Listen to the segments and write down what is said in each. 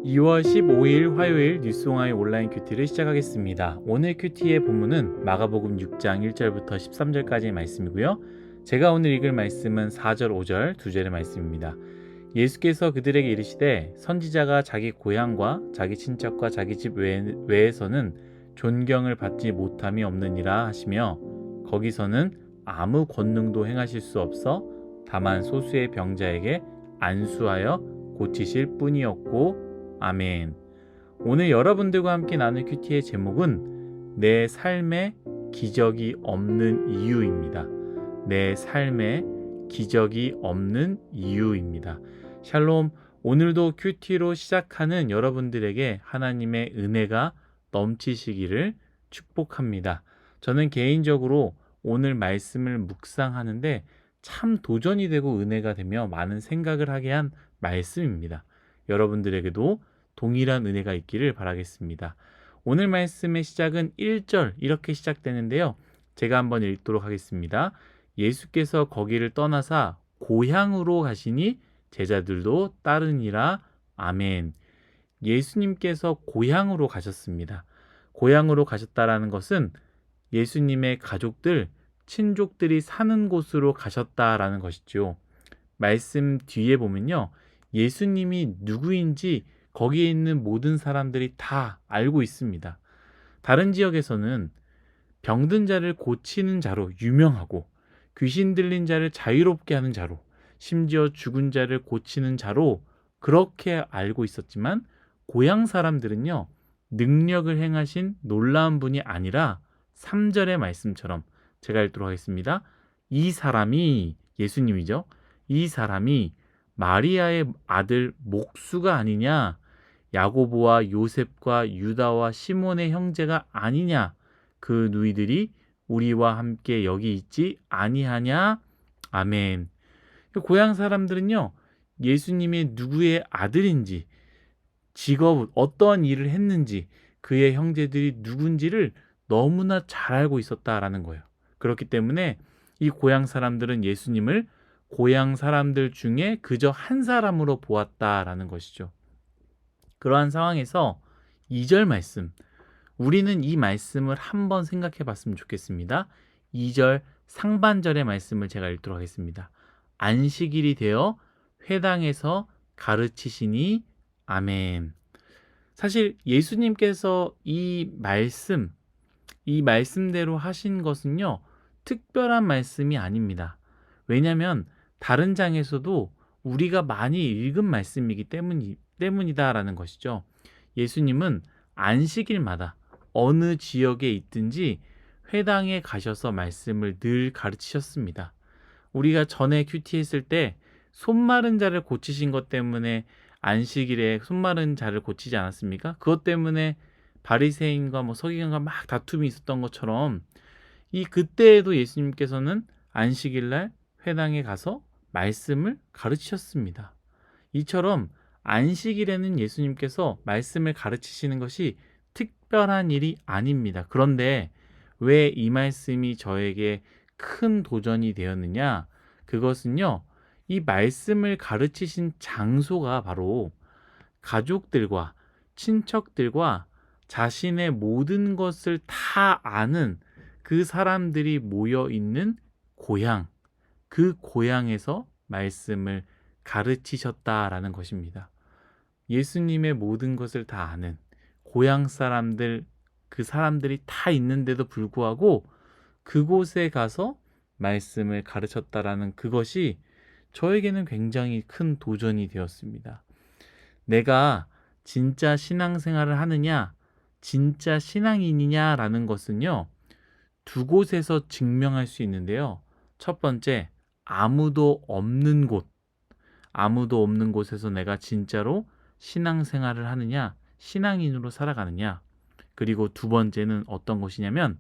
2월 15일 화요일 뉴스공화의 온라인 큐티를 시작하겠습니다. 오늘 큐티의 본문은 마가복음 6장 1절부터 13절까지의 말씀이고요. 제가 오늘 읽을 말씀은 4절, 5절 두 절의 말씀입니다. 예수께서 그들에게 이르시되 선지자가 자기 고향과 자기 친척과 자기 집 외에서는 존경을 받지 못함이 없느니라 하시며 거기서는 아무 권능도 행하실 수 없어 다만 소수의 병자에게 안수하여 고치실 뿐이었고 아멘. 오늘 여러분들과 함께 나눌 큐티의 제목은 내 삶에 기적이 없는 이유입니다. 내 삶에 기적이 없는 이유입니다. 샬롬, 오늘도 큐티로 시작하는 여러분들에게 하나님의 은혜가 넘치시기를 축복합니다. 저는 개인적으로 오늘 말씀을 묵상하는데 참 도전이 되고 은혜가 되며 많은 생각을 하게 한 말씀입니다. 여러분들에게도 동일한 은혜가 있기를 바라겠습니다. 오늘 말씀의 시작은 1절 이렇게 시작되는데요. 제가 한번 읽도록 하겠습니다. 예수께서 거기를 떠나사 고향으로 가시니 제자들도 따르니라. 아멘. 예수님께서 고향으로 가셨습니다. 고향으로 가셨다라는 것은 예수님의 가족들, 친족들이 사는 곳으로 가셨다라는 것이죠. 말씀 뒤에 보면요. 예수님이 누구인지 거기에 있는 모든 사람들이 다 알고 있습니다. 다른 지역에서는 병든 자를 고치는 자로 유명하고 귀신 들린 자를 자유롭게 하는 자로 심지어 죽은 자를 고치는 자로 그렇게 알고 있었지만 고향 사람들은요. 능력을 행하신 놀라운 분이 아니라 3절의 말씀처럼 제가 읽도록 하겠습니다. 이 사람이 예수님이죠. 이 사람이 마리아의 아들 목수가 아니냐, 야고보와 요셉과 유다와 시몬의 형제가 아니냐, 그 누이들이 우리와 함께 여기 있지 아니하냐. 아멘. 고향 사람들은요, 예수님이 누구의 아들인지, 직업, 어떠한 일을 했는지, 그의 형제들이 누군지를 너무나 잘 알고 있었다라는 거예요. 그렇기 때문에 이 고향 사람들은 예수님을 고향 사람들 중에 그저 한 사람으로 보았다라는 것이죠. 그러한 상황에서 2절 말씀, 우리는 이 말씀을 한번 생각해 봤으면 좋겠습니다. 2절 상반절의 말씀을 제가 읽도록 하겠습니다. 안식일이 되어 회당에서 가르치시니 아멘. 사실 예수님께서 이 말씀대로 하신 것은요, 특별한 말씀이 아닙니다. 왜냐하면 다른 장에서도 우리가 많이 읽은 말씀이기 때문이다라는 것이죠. 예수님은 안식일마다 어느 지역에 있든지 회당에 가셔서 말씀을 늘 가르치셨습니다. 우리가 전에 큐티 했을 때 손마른 자를 고치신 것 때문에 안식일에 손마른 자를 고치지 않았습니까? 그것 때문에 바리새인과 서기관과 막 다툼이 있었던 것처럼 그때에도 예수님께서는 안식일날 회당에 가서 말씀을 가르치셨습니다. 이처럼 안식일에는 예수님께서 말씀을 가르치시는 것이 특별한 일이 아닙니다. 그런데 왜 이 말씀이 저에게 큰 도전이 되었느냐? 그것은요, 이 말씀을 가르치신 장소가 바로 가족들과 친척들과 자신의 모든 것을 다 아는 그 사람들이 모여 있는 고향, 그 고향에서 말씀을 가르치셨다라는 것입니다. 예수님의 모든 것을 다 아는 고향 사람들, 그 사람들이 다 있는데도 불구하고 그곳에 가서 말씀을 가르쳤다라는 그것이 저에게는 굉장히 큰 도전이 되었습니다. 내가 진짜 신앙생활을 하느냐, 진짜 신앙인이냐라는 것은요, 두 곳에서 증명할 수 있는데요. 첫 번째, 아무도 없는 곳에서 내가 진짜로 신앙생활을 하느냐, 신앙인으로 살아가느냐. 그리고 두 번째는 어떤 것이냐면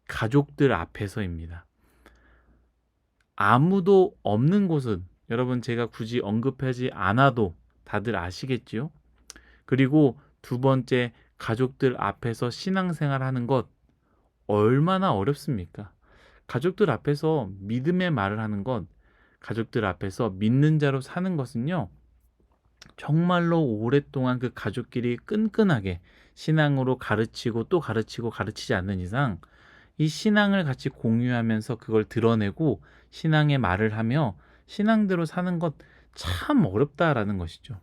가족들 앞에서입니다. 아무도 없는 곳은 여러분 제가 굳이 언급하지 않아도 다들 아시겠지요? 그리고 두 번째, 가족들 앞에서 신앙생활 하는 것 얼마나 어렵습니까? 가족들 앞에서 믿음의 말을 하는 것, 가족들 앞에서 믿는 자로 사는 것은요, 정말로 오랫동안 그 가족끼리 끈끈하게 신앙으로 가르치고 또 가르치고 가르치지 않는 이상 이 신앙을 같이 공유하면서 그걸 드러내고 신앙의 말을 하며 신앙대로 사는 것 참 어렵다라는 것이죠.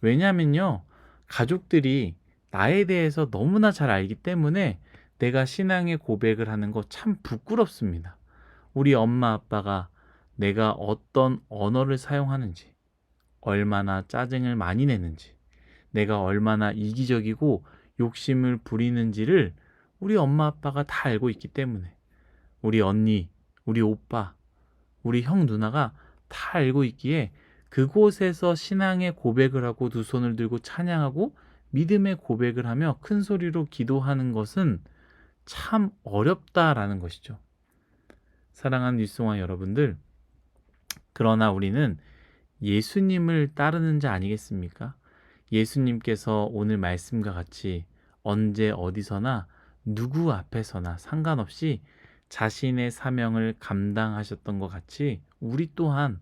왜냐하면요, 가족들이 나에 대해서 너무나 잘 알기 때문에 내가 신앙의 고백을 하는 거 참 부끄럽습니다. 우리 엄마 아빠가 내가 어떤 언어를 사용하는지, 얼마나 짜증을 많이 내는지, 내가 얼마나 이기적이고 욕심을 부리는지를 우리 엄마 아빠가 다 알고 있기 때문에 우리 언니, 우리 오빠, 우리 형 누나가 다 알고 있기에 그곳에서 신앙의 고백을 하고 두 손을 들고 찬양하고 믿음의 고백을 하며 큰 소리로 기도하는 것은 참 어렵다라는 것이죠. 사랑하는 뉴스공화 여러분들, 그러나 우리는 예수님을 따르는 자 아니겠습니까? 예수님께서 오늘 말씀과 같이 언제 어디서나 누구 앞에서나 상관없이 자신의 사명을 감당하셨던 것 같이 우리 또한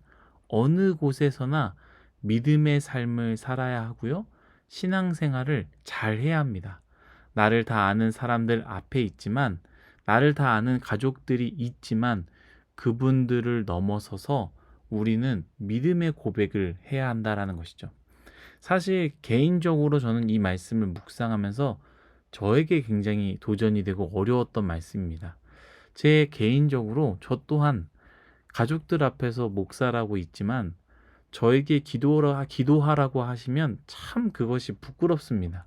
어느 곳에서나 믿음의 삶을 살아야 하고요. 신앙생활을 잘 해야 합니다. 나를 다 아는 사람들 앞에 있지만, 나를 다 아는 가족들이 있지만 그분들을 넘어서서 우리는 믿음의 고백을 해야 한다라는 것이죠. 사실 개인적으로 저는 이 말씀을 묵상하면서 저에게 굉장히 도전이 되고 어려웠던 말씀입니다. 제 개인적으로 저 또한 가족들 앞에서 목사라고 있지만 저에게 기도하라고 하시면 참 그것이 부끄럽습니다.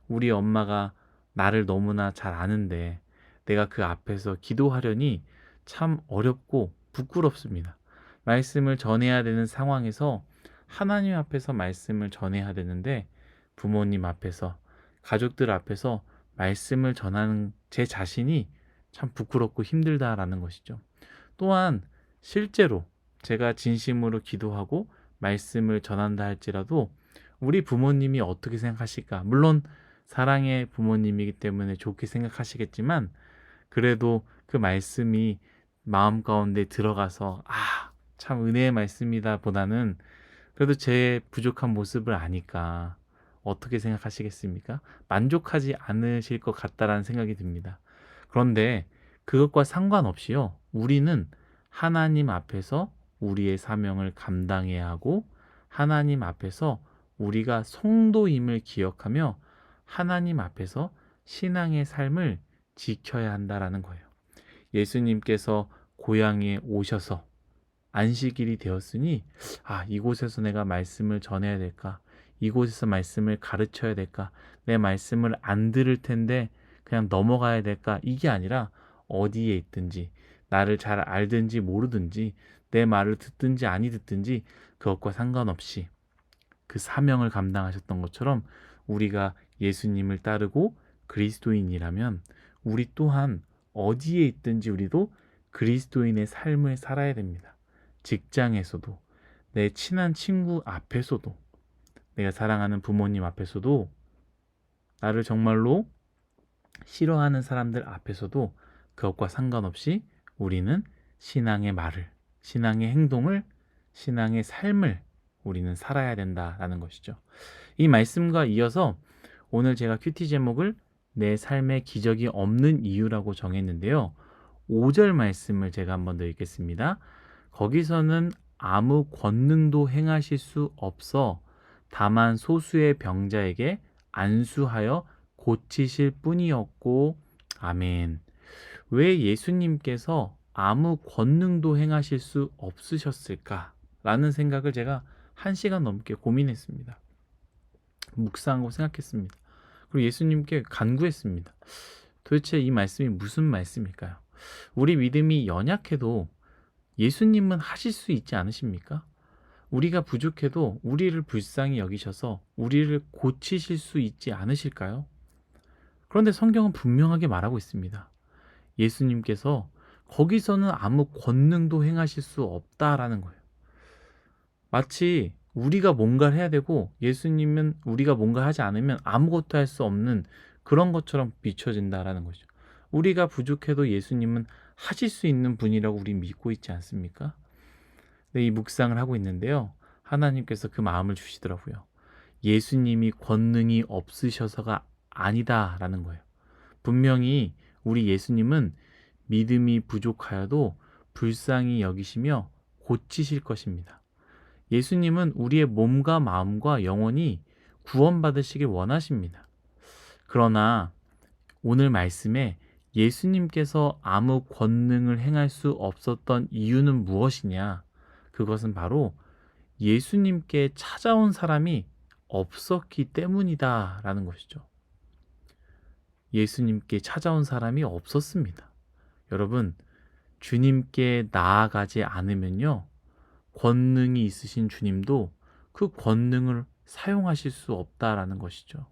우리 엄마가 나를 너무나 잘 아는데 내가 그 앞에서 기도하려니 참 어렵고 부끄럽습니다. 말씀을 전해야 되는 상황에서 하나님 앞에서 말씀을 전해야 되는데 부모님 앞에서, 가족들 앞에서 말씀을 전하는 제 자신이 참 부끄럽고 힘들다라는 것이죠. 또한 실제로 제가 진심으로 기도하고 말씀을 전한다 할지라도 우리 부모님이 어떻게 생각하실까? 물론 사랑의 부모님이기 때문에 좋게 생각하시겠지만 그래도 그 말씀이 마음 가운데 들어가서 참 은혜의 말씀이다 보다는 그래도 제 부족한 모습을 아니까 어떻게 생각하시겠습니까? 만족하지 않으실 것 같다라는 생각이 듭니다. 그런데 그것과 상관없이요. 우리는 하나님 앞에서 우리의 사명을 감당해야 하고 하나님 앞에서 우리가 성도임을 기억하며 하나님 앞에서 신앙의 삶을 지켜야 한다라는 거예요. 예수님께서 고향에 오셔서 안식일이 되었으니 이곳에서 내가 말씀을 전해야 될까? 이곳에서 말씀을 가르쳐야 될까? 내 말씀을 안 들을 텐데 그냥 넘어가야 될까? 이게 아니라 어디에 있든지 나를 잘 알든지 모르든지 내 말을 듣든지 아니 듣든지 그것과 상관없이 그 사명을 감당하셨던 것처럼 우리가 예수님을 따르고 그리스도인이라면 우리 또한 어디에 있든지 우리도 그리스도인의 삶을 살아야 됩니다. 직장에서도, 내 친한 친구 앞에서도, 내가 사랑하는 부모님 앞에서도, 나를 정말로 싫어하는 사람들 앞에서도 그것과 상관없이 우리는 신앙의 말을, 신앙의 행동을, 신앙의 삶을 우리는 살아야 된다라는 것이죠. 이 말씀과 이어서 오늘 제가 큐티 제목을 내 삶에 기적이 없는 이유라고 정했는데요. 5절 말씀을 제가 한번 더 읽겠습니다. 거기서는 아무 권능도 행하실 수 없어 다만 소수의 병자에게 안수하여 고치실 뿐이었고 아멘. 왜 예수님께서 아무 권능도 행하실 수 없으셨을까? 라는 생각을 제가 1시간 넘게 고민했습니다. 묵상하고 생각했습니다. 그리고 예수님께 간구했습니다. 도대체 이 말씀이 무슨 말씀일까요? 우리 믿음이 연약해도 예수님은 하실 수 있지 않으십니까? 우리가 부족해도 우리를 불쌍히 여기셔서 우리를 고치실 수 있지 않으실까요? 그런데 성경은 분명하게 말하고 있습니다. 예수님께서 거기서는 아무 권능도 행하실 수 없다라는 거예요. 마치 우리가 뭔가를 해야 되고 예수님은 우리가 뭔가 하지 않으면 아무것도 할 수 없는 그런 것처럼 비춰진다라는 거죠. 우리가 부족해도 예수님은 하실 수 있는 분이라고 우리 믿고 있지 않습니까? 네, 이 묵상을 하고 있는데요. 하나님께서 그 마음을 주시더라고요. 예수님이 권능이 없으셔서가 아니다라는 거예요. 분명히 우리 예수님은 믿음이 부족하여도 불쌍히 여기시며 고치실 것입니다. 예수님은 우리의 몸과 마음과 영혼이 구원받으시길 원하십니다. 그러나 오늘 말씀에 예수님께서 아무 권능을 행할 수 없었던 이유는 무엇이냐? 그것은 바로 예수님께 찾아온 사람이 없었기 때문이다라는 것이죠. 예수님께 찾아온 사람이 없었습니다. 여러분, 주님께 나아가지 않으면요, 권능이 있으신 주님도 그 권능을 사용하실 수 없다라는 것이죠.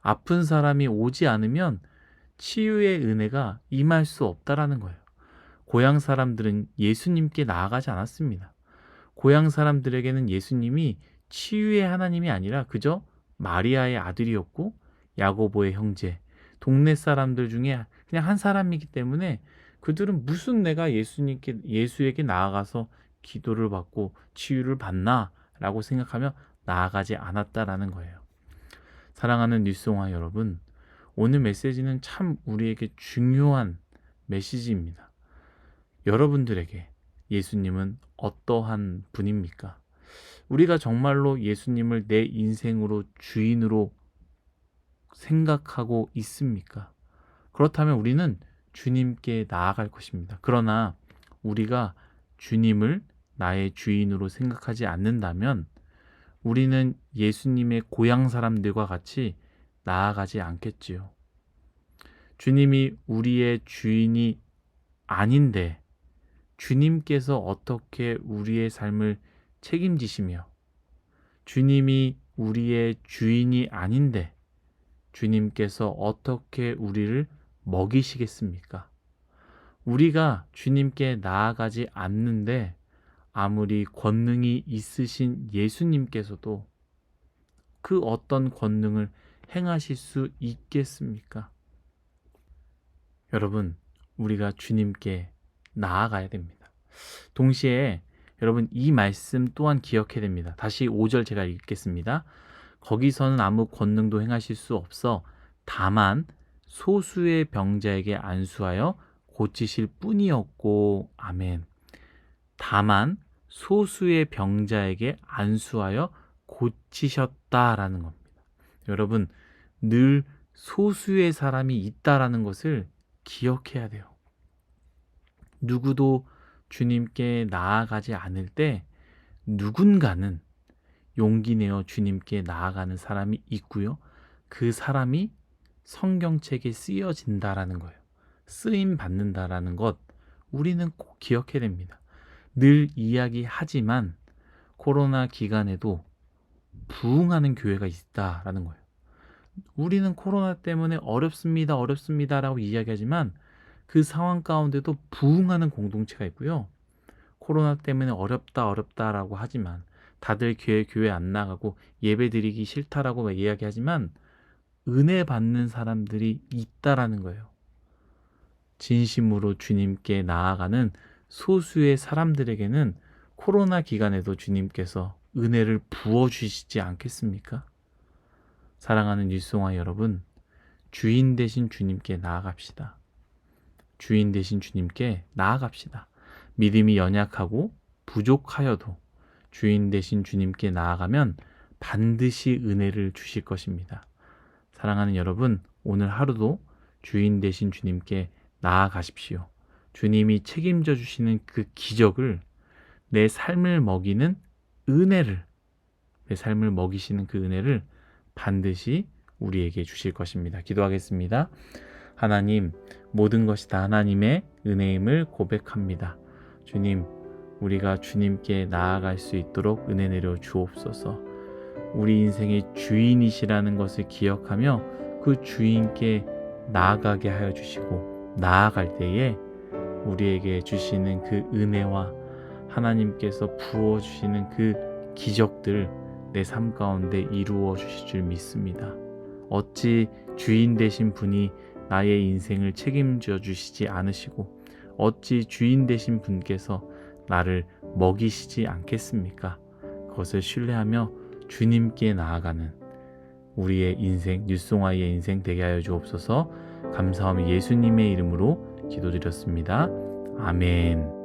아픈 사람이 오지 않으면 치유의 은혜가 임할 수 없다라는 거예요. 고향 사람들은 예수님께 나아가지 않았습니다. 고향 사람들에게는 예수님이 치유의 하나님이 아니라 그저 마리아의 아들이었고 야고보의 형제, 동네 사람들 중에 그냥 한 사람이기 때문에 그들은 무슨 내가 예수에게 나아가서 기도를 받고 치유를 받나라고 생각하며 나아가지 않았다라는 거예요. 사랑하는 뉴스공화 여러분, 오늘 메시지는 참 우리에게 중요한 메시지입니다. 여러분들에게 예수님은 어떠한 분입니까? 우리가 정말로 예수님을 내 인생으로 주인으로 생각하고 있습니까? 그렇다면 우리는 주님께 나아갈 것입니다. 그러나 우리가 주님을 나의 주인으로 생각하지 않는다면 우리는 예수님의 고향 사람들과 같이 나아가지 않겠지요. 주님이 우리의 주인이 아닌데 주님께서 어떻게 우리의 삶을 책임지시며 주님이 우리의 주인이 아닌데 주님께서 어떻게 우리를 먹이시겠습니까? 우리가 주님께 나아가지 않는데 아무리 권능이 있으신 예수님께서도 그 어떤 권능을 행하실 수 있겠습니까? 여러분, 우리가 주님께 나아가야 됩니다. 동시에 여러분 이 말씀 또한 기억해야 됩니다. 다시 5절 제가 읽겠습니다. 거기서는 아무 권능도 행하실 수 없어 다만 소수의 병자에게 안수하여 고치실 뿐이었고 아멘. 다만 소수의 병자에게 안수하여 고치셨다라는 겁니다. 여러분, 늘 소수의 사람이 있다라는 것을 기억해야 돼요. 누구도 주님께 나아가지 않을 때 누군가는 용기 내어 주님께 나아가는 사람이 있고요. 그 사람이 성경책에 쓰여진다라는 거예요. 쓰임 받는다라는 것 우리는 꼭 기억해야 됩니다. 늘 이야기하지만 코로나 기간에도 부흥하는 교회가 있다라는 거예요. 우리는 코로나 때문에 어렵습니다라고 이야기하지만 그 상황 가운데도 부흥하는 공동체가 있고요. 코로나 때문에 어렵다라고 하지만 다들 교회 안 나가고 예배 드리기 싫다라고 이야기하지만 은혜 받는 사람들이 있다라는 거예요. 진심으로 주님께 나아가는 소수의 사람들에게는 코로나 기간에도 주님께서 은혜를 부어주시지 않겠습니까? 사랑하는 뉴스공화 여러분, 주인 되신 주님께 나아갑시다. 주인 되신 주님께 나아갑시다. 믿음이 연약하고 부족하여도 주인 되신 주님께 나아가면 반드시 은혜를 주실 것입니다. 사랑하는 여러분, 오늘 하루도 주인 되신 주님께 나아가십시오. 주님이 책임져 주시는 그 기적을 내 삶을 먹이는 은혜를 내 삶을 먹이시는 그 은혜를 반드시 우리에게 주실 것입니다. 기도하겠습니다. 하나님, 모든 것이 다 하나님의 은혜임을 고백합니다. 주님, 우리가 주님께 나아갈 수 있도록 은혜 내려 주옵소서. 우리 인생의 주인이시라는 것을 기억하며 그 주인께 나아가게 하여 주시고 나아갈 때에 우리에게 주시는 그 은혜와 하나님께서 부어주시는 그 기적들 내 삶 가운데 이루어 주실 줄 믿습니다. 어찌 주인 되신 분이 나의 인생을 책임져 주시지 않으시고 어찌 주인 되신 분께서 나를 먹이시지 않겠습니까? 그것을 신뢰하며 주님께 나아가는 우리의 인생, 뉴송아이의 인생 되게 하여 주옵소서. 감사하며 예수님의 이름으로 기도드렸습니다. 아멘.